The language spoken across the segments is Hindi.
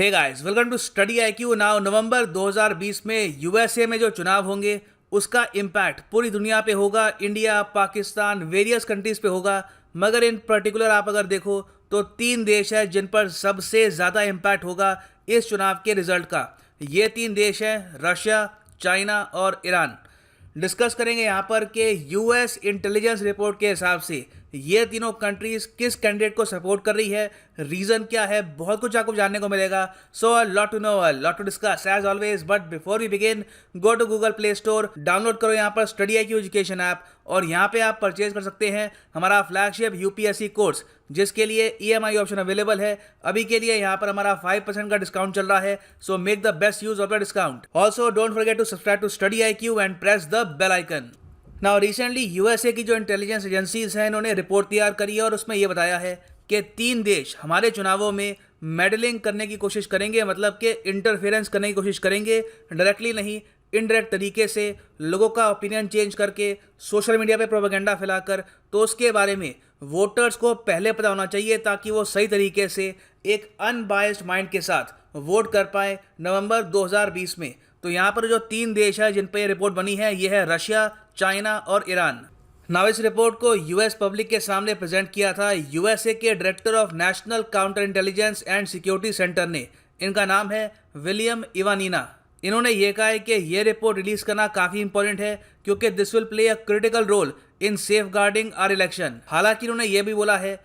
Hey guys, welcome to Study IQ. Now November 2020 में यूएसए में जो चुनाव होंगे उसका इम्पैक्ट पूरी दुनिया पे होगा। इंडिया, पाकिस्तान, वेरियस कंट्रीज पे होगा। मगर इन पर्टिकुलर आप अगर देखो तो तीन देश है जिन पर सबसे ज़्यादा इम्पैक्ट होगा इस चुनाव के रिजल्ट का। ये तीन देश हैं रशिया, चाइना और ईरान। डिस्कस करेंगे यहाँ पर कि यूएस इंटेलिजेंस रिपोर्ट के हिसाब से ये तीनों कंट्रीज किस कैंडिडेट को सपोर्ट कर रही है, रीजन क्या है, बहुत कुछ आपको जानने को मिलेगा। So a lot to know, a lot to discuss as always. But before we begin, go to Google Play Store, download करो यहाँ पर स्टडी आईक्यू एजुकेशन ऐप और यहाँ पे आप परचेज कर सकते हैं हमारा फ्लैगशिप यूपीएससी कोर्स, जिसके लिए ईएमआई ऑप्शन अवेलेबल है। अभी के लिए यहाँ पर हमारा 5% का डिस्काउंट चल रहा है, so make the best use of the discount. Also don't forget to subscribe to Study IQ and press the bell icon. Now recently USA की जो इंटेलिजेंस एजेंसीज हैं इन्होंने रिपोर्ट तैयार करी है और उसमें यह बताया है कि तीन देश हमारे चुनावों में मेडलिंग करने की कोशिश करेंगे, मतलब कि इंटरफेरेंस करने की कोशिश करेंगे। डायरेक्टली नहीं, इनडायरेक्ट तरीके से लोगों का ओपिनियन चेंज करके, सोशल मीडिया पे प्रोपेगेंडा फैलाकर। तो उसके बारे में वोटर्स को पहले पता होना चाहिए ताकि वो सही तरीके से एक अनबायस्ड माइंड के साथ वोट कर पाए नवंबर 2020 में। तो यहाँ पर जो तीन देश है जिन पर यह रिपोर्ट बनी है ये है रशिया, चाइना और ईरान। नाउ इस रिपोर्ट को यूएस पब्लिक के सामने प्रेजेंट किया था यूएसए के director of national counter intelligence and security centre ने। इनका नाम है विलियम इवानिना। इन्होंने ये कहा है कि ये रिपोर्ट रिलीज करना काफ़ी इंपॉर्टेंट है क्योंकि this will play a critical role in safeguarding our election. हालांकि इन्होंने ये भी बोला है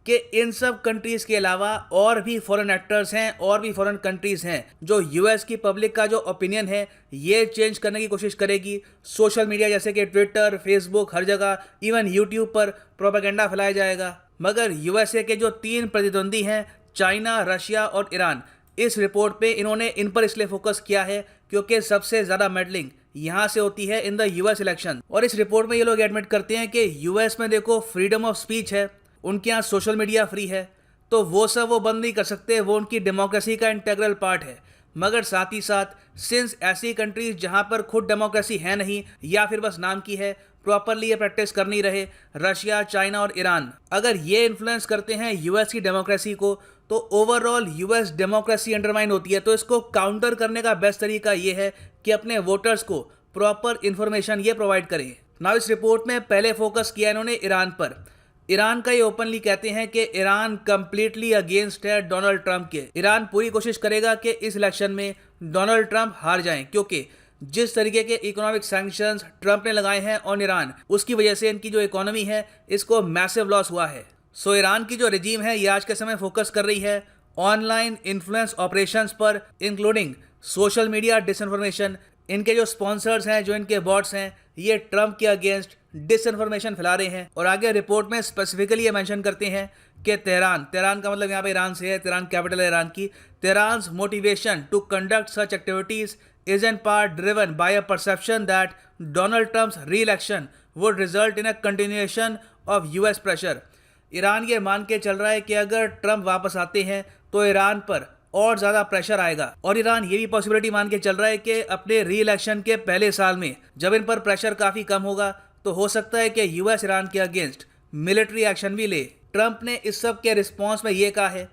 कि इन सब कंट्रीज के अलावा और भी फॉरेन एक्टर्स हैं और भी फॉरेन कंट्रीज हैं जो यूएस की पब्लिक का जो ओपिनियन है ये चेंज करने की कोशिश करेगी। सोशल मीडिया जैसे कि ट्विटर, फेसबुक, हर जगह, इवन यूट्यूब पर प्रोपेगेंडा फैलाया जाएगा। मगर यूएसए के जो तीन प्रतिद्वंदी हैं चाइना, रशिया और ईरान, इस रिपोर्ट पे इन्होंने इन पर इसलिए फोकस किया है क्योंकि सबसे ज़्यादा मेडलिंग यहाँ से होती है इन द यूएस इलेक्शन। और इस रिपोर्ट में ये लोग एडमिट करते हैं कि यूएस में देखो फ्रीडम ऑफ स्पीच है, उनके यहाँ सोशल मीडिया फ्री है, तो वो सब वो बंद नहीं कर सकते, वो उनकी डेमोक्रेसी का इंटेग्रल पार्ट है। मगर साथ ही साथ सिंस ऐसी कंट्रीज जहाँ पर खुद डेमोक्रेसी है नहीं या फिर बस नाम की है, प्रॉपरली ये प्रैक्टिस कर नहीं रहे, रशिया, चाइना और ईरान, अगर ये इन्फ्लुएंस करते हैं यूएस की डेमोक्रेसी को तो ओवरऑल यूएस डेमोक्रेसी अंडरमाइन होती है। तो इसको काउंटर करने का बेस्ट तरीका ये है कि अपने वोटर्स को प्रॉपर इन्फॉर्मेशन ये प्रोवाइड करें। नाउ इस रिपोर्ट में पहले फोकस किया इन्होंने ईरान पर। ईरान का ये ओपनली कहते हैं कि ईरान कंप्लीटली अगेंस्ट है डोनाल्ड ट्रंप के। ईरान पूरी कोशिश करेगा कि इस इलेक्शन में डोनाल्ड ट्रंप हार जाएं क्योंकि जिस तरीके के इकोनॉमिक सैंक्शंस ट्रंप ने लगाए हैं ऑन ईरान, उसकी वजह से इनकी जो इकोनॉमी है इसको मैसिव लॉस हुआ है। सो ईरान की जो रिजीम है ये आज के समय फोकस कर रही है ऑनलाइन इन्फ्लुएंस ऑपरेशंस पर, इंक्लूडिंग सोशल मीडिया डिसइंफॉर्मेशन। इनके जो स्पॉन्सर्स हैं, जो इनके बॉट्स हैं, ये ट्रंप के अगेंस्ट डिसइंफॉर्मेशन फैला रहे हैं। और आगे रिपोर्ट में स्पेसिफिकली ये मेंशन करते हैं कि तेहरान का मतलब यहाँ पे ईरान से है, तेहरान कैपिटल है ईरान की। Tehran's motivation to conduct such activities is in part driven by a perception that Donald Trump's reelection would result in a continuation of US pressure. Iran ये मान के चल रहा है कि अगर ट्रंप वापस आते हैं तो ईरान पर और ज़्यादा प्रेशर आएगा। और ईरान ये भी पॉसिबिलिटी मान के चल रहा है कि अपने री इलेक्शन के पहले साल में जब इन पर प्रेशर काफ़ी कम होगा तो हो सकता है कि यूएस ईरान के अगेंस्ट मिलिट्री एक्शन भी ले। ट्रंप ने इस सब के रिस्पॉन्स में ये कहा है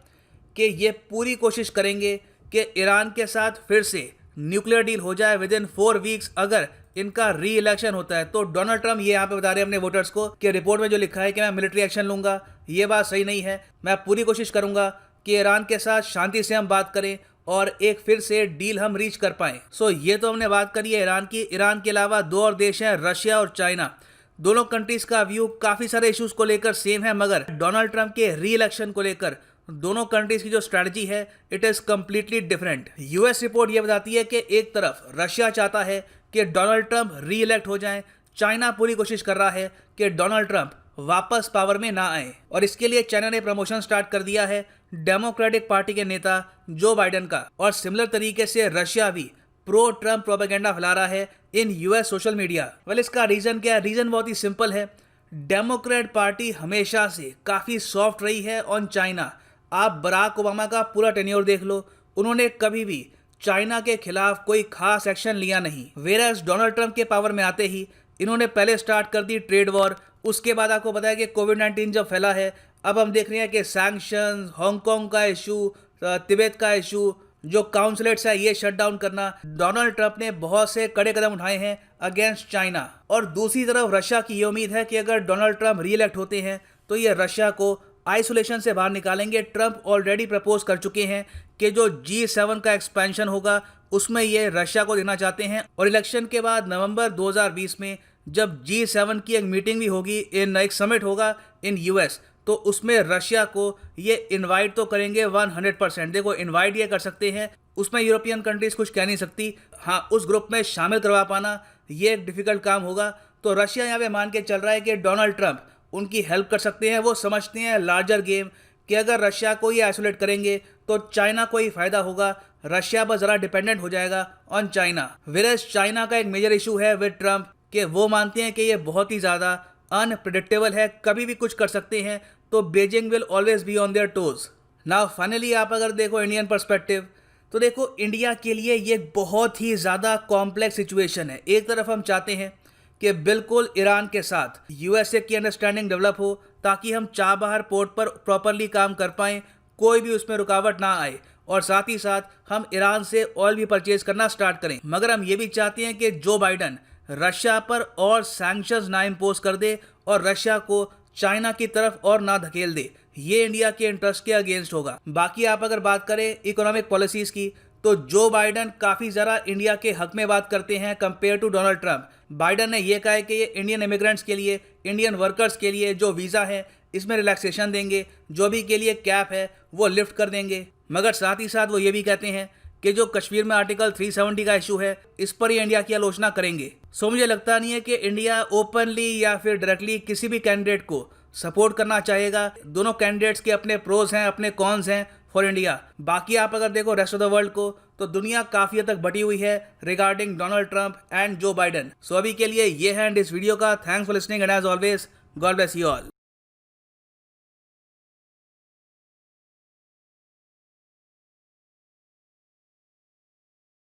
कि ये पूरी कोशिश करेंगे कि ईरान के साथ फिर से न्यूक्लियर डील हो जाए विद इन 4 वीक्स अगर इनका री इलेक्शन होता है। तो डोनाल्ड ट्रंप ये यहाँ पे बता रहे हैं अपने वोटर्स को कि रिपोर्ट में जो लिखा है कि मैं मिलिट्री एक्शन लूंगा, ये बात सही नहीं है। मैं पूरी कोशिश करूंगा कि ईरान के साथ शांति से हम बात करें और एक फिर से डील हम रीच कर पाएं। सो ये तो हमने बात करी है ईरान की। ईरान के अलावा दो और देश हैं रशिया और चाइना। दोनों कंट्रीज का व्यू काफ़ी सारे इश्यूज को लेकर सेम है, मगर डोनाल्ड ट्रंप के री इलेक्शन को लेकर दोनों कंट्रीज की जो स्ट्रेटजी है it is completely different. US report ये बताती है कि एक तरफ रशिया चाहता है कि डोनाल्ड ट्रंप री इलेक्ट हो जाएं, चाइना पूरी कोशिश कर रहा है कि डोनाल्ड ट्रंप वापस पावर में ना आए। और इसके लिए चाइना ने प्रमोशन स्टार्ट कर दिया है डेमोक्रेटिक पार्टी के नेता जो बाइडेन का। और सिमिलर तरीके से रशिया भी प्रो ट्रंप प्रोपेगेंडा फैला रहा है in US social media. Well, इसका रीज़न क्या है? रीज़न बहुत ही सिंपल है। डेमोक्रेट पार्टी हमेशा से काफ़ी सॉफ्ट रही है ऑन चाइना। आप बराक ओबामा का पूरा टेन्योर देख लो, उन्होंने कभी भी चाइना के खिलाफ कोई खास एक्शन लिया नहीं। वेरएस डोनाल्ड ट्रंप के पावर में आते ही इन्होंने पहले स्टार्ट कर दी ट्रेड वॉर। उसके बाद आपको पता है कि कोविड-19 जब फैला है, अब हम देख रहे हैं कि सैंक्शंस, हांगकांग का इशू, तिब्बत का इशू, जो काउंसलेट्स है ये शट डाउन करना। डोनाल्ड ट्रंप ने बहुत से कड़े कदम उठाए हैं अगेंस्ट चाइना। और दूसरी तरफ रशिया की ये उम्मीद है कि अगर डोनाल्ड ट्रंप री इलेक्ट होते हैं तो ये रशिया को आइसोलेशन से बाहर निकालेंगे। ट्रंप ऑलरेडी प्रपोज कर चुके हैं कि जो G7 का एक्सपेंशन होगा उसमें ये रशिया को देना चाहते हैं। और इलेक्शन के बाद नवंबर 2020 में जब G7 की एक मीटिंग भी होगी, एक समिट होगा इन US, तो उसमें रशिया को ये इनवाइट तो करेंगे 100%। देखो इनवाइट ये कर सकते हैं, उसमें यूरोपियन कंट्रीज कुछ कह नहीं सकती। हाँ, उस ग्रुप में शामिल करवा पाना ये एक डिफिकल्ट काम होगा। तो रशिया यहाँ पे मान के चल रहा है कि डोनाल्ड ट्रंप उनकी हेल्प कर सकते हैं। वो समझते हैं लार्जर गेम कि अगर रशिया को ये आइसोलेट करेंगे तो चाइना को ही फायदा होगा, रशिया पर ज़रा डिपेंडेंट हो जाएगा ऑन चाइना। वेरएज चाइना का एक मेजर इशू है विद ट्रंप कि वो मानते हैं कि ये बहुत ही ज़्यादा अनप्रिडिक्टेबल है, कभी भी कुछ कर सकते हैं, तो Beijing will always be on their toes. Now finally आप अगर देखो इंडियन पर्सपेक्टिव, तो देखो इंडिया के लिए ये बहुत ही ज़्यादा कॉम्प्लेक्स सिचुएशन है। एक तरफ हम चाहते हैं कि बिल्कुल ईरान के साथ USA की अंडरस्टैंडिंग डेवलप हो ताकि हम चाबहार पोर्ट पर प्रॉपरली काम कर पाएँ, कोई भी उसमें रुकावट ना आए, और साथ ही साथ हम ईरान से ऑयल भी परचेज करना स्टार्ट करें। मगर हम ये भी चाहते हैं कि जो बाइडन रशिया पर और सैंक्शंस ना इम्पोज कर दे और रशिया को चाइना की तरफ और ना धकेल दे। ये इंडिया के इंटरेस्ट के अगेंस्ट होगा। बाकी आप अगर बात करें इकोनॉमिक पॉलिसीज की, तो जो बाइडन काफ़ी ज़रा इंडिया के हक में बात करते हैं compare to Donald Trump. Biden ने यह कहा है कि ये इंडियन इमिग्रेंट्स के लिए, इंडियन वर्कर्स के लिए जो वीज़ा है इसमें रिलैक्सेशन देंगे, जो भी के लिए कैप है वो लिफ्ट कर देंगे। मगर साथ ही साथ वो ये भी कहते हैं कि जो कश्मीर में आर्टिकल 370 का इशू है इस पर ही इंडिया की आलोचना करेंगे। सो मुझे लगता नहीं है कि इंडिया ओपनली या फिर डायरेक्टली किसी भी कैंडिडेट को सपोर्ट करना चाहेगा। दोनों कैंडिडेट्स के अपने प्रोज हैं, अपने कॉन्स हैं फॉर इंडिया। बाकी आप अगर देखो रेस्ट ऑफ द वर्ल्ड को, तो दुनिया काफ़ी हद तक बटी हुई है regarding Donald Trump and Joe Biden. So अभी के लिए ये है एंड इस वीडियो का। Thanks for listening and as always God bless you all.